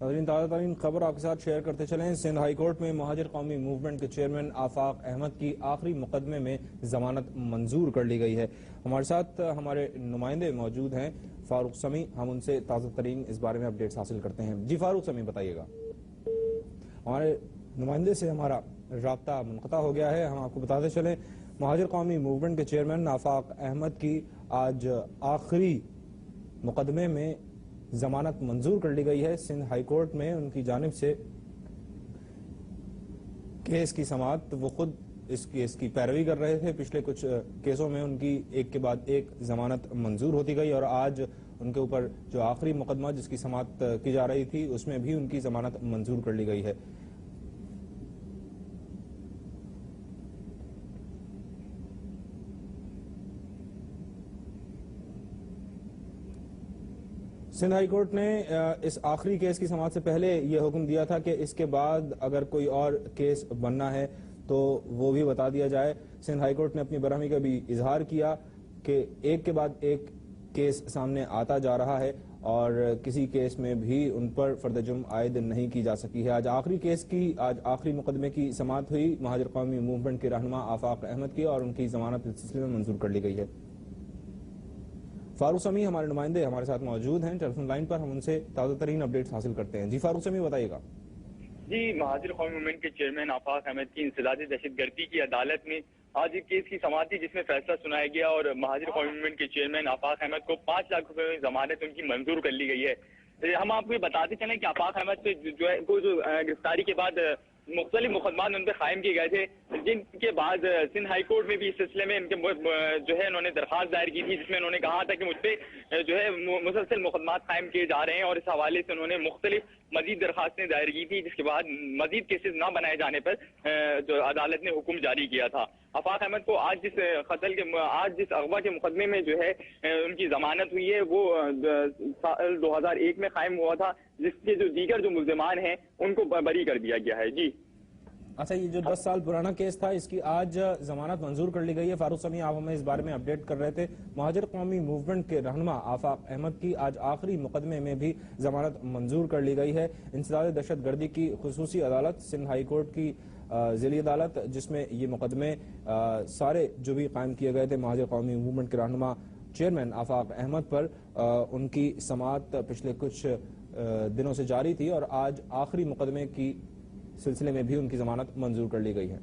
ناظرین، تازہ ترین خبر آپ کے ساتھ شیئر کرتے چلیں۔ سندھ ہائی کورٹ میں مہاجر قومی موومنٹ کے چیئرمین آفاق احمد کی آخری مقدمے میں ضمانت منظور کر لی گئی ہے۔ ہمارے ساتھ ہمارے نمائندے موجود ہیں فاروق سمیع، ہم ان سے تازہ ترین اس بارے میں اپڈیٹس حاصل کرتے ہیں۔ جی فاروق سمیع، بتائیے گا۔ ہمارے نمائندے سے ہمارا رابطہ منقطع ہو گیا ہے، ہم آپ کو بتاتے چلیں مہاجر قومی موومنٹ کے چیئرمین آفاق احمد کی آج آخری مقدمے میں ضمانت منظور کر لی گئی ہے۔ سندھ ہائی کورٹ میں ان کی جانب سے کیس کی سماعت، وہ خود اس کیس کی پیروی کر رہے تھے۔ پچھلے کچھ کیسوں میں ان کی ایک کے بعد ایک ضمانت منظور ہوتی گئی اور آج ان کے اوپر جو آخری مقدمہ جس کی سماعت کی جا رہی تھی اس میں بھی ان کی ضمانت منظور کر لی گئی ہے۔ سندھ ہائی کورٹ نے اس آخری کیس کی سماعت سے پہلے یہ حکم دیا تھا کہ اس کے بعد اگر کوئی اور کیس بننا ہے تو وہ بھی بتا دیا جائے۔ سندھ ہائی کورٹ نے اپنی برہمی کا بھی اظہار کیا کہ ایک کے بعد ایک کیس سامنے آتا جا رہا ہے اور کسی کیس میں بھی ان پر فرد جرم عائد نہیں کی جا سکی ہے۔ آج آخری مقدمے کی سماعت ہوئی مہاجر قومی موومنٹ کے رہنما آفاق احمد کی اور ان کی ضمانت اس سلسلے میں منظور کر لی گئی ہے۔ فاروق سمیع ہمارے نمائندے ہمارے ساتھ موجود ہیں ٹیلی فون لائن پر، ہم ان سے تازہ ترین اپڈیٹس حاصل کرتے ہیں۔ جی فاروق سمیع، بتائیے گا۔ جی، مہاجر قومی موومنٹ کے چیئرمین آفاق احمد کی انسداد دہشت گردی کی عدالت میں آج ایک کیس کی سماعت تھی جس میں فیصلہ سنایا گیا اور مہاجر قومی موومنٹ کے چیئرمین آفاق احمد کو 5 لاکھ روپے میں ضمانت ان کی منظور کر لی گئی ہے۔ ہم آپ کو یہ بتاتے چلیں کہ آفاق احمد سے جو ہے گرفتاری کے بعد مختلف مقدمات ان پہ قائم کیے گئے تھے، جن کے بعد سندھ ہائی کورٹ میں بھی اس سلسلے میں ان کے جو ہے انہوں نے درخواست دائر کی تھی جس میں انہوں نے کہا تھا کہ مجھ پہ جو ہے مسلسل مقدمات قائم کیے جا رہے ہیں اور اس حوالے سے انہوں نے مختلف مزید درخواستیں دائر کی تھی، جس کے بعد مزید کیسز نہ بنائے جانے پر جو عدالت نے حکم جاری کیا تھا۔ آفاق احمد کو آج جس اغوا کے مقدمے میں جو ہے ان کی ضمانت ہوئی ہے وہ سال 2001 میں قائم ہوا تھا، جس کے جو دیگر جو ملزمان ہیں ان کو بری کر دیا گیا ہے۔ جی اچھا، یہ جو 10 سال پرانا کیس تھا اس کی آج ضمانت منظور کر لی گئی ہے۔ فاروق سمیع، آپ ہمیں اس بارے میں اپڈیٹ کر رہے تھے۔ مہاجر قومی موومنٹ کے رہنما آفاق احمد کی آج آخری مقدمے میں بھی ضمانت منظور کر لی گئی ہے۔ انسداد دہشت گردی کی خصوصی عدالت سندھ ہائی کورٹ کی ذیلی عدالت، جس میں یہ مقدمے سارے جو بھی قائم کیے گئے تھے مہاجر قومی موومنٹ کے رہنما چیئرمین آفاق احمد پر، ان کی سماعت پچھلے کچھ دنوں سے جاری تھی اور آج آخری مقدمے کی سلسلے میں بھی ان کی ضمانت منظور کر لی گئی ہے۔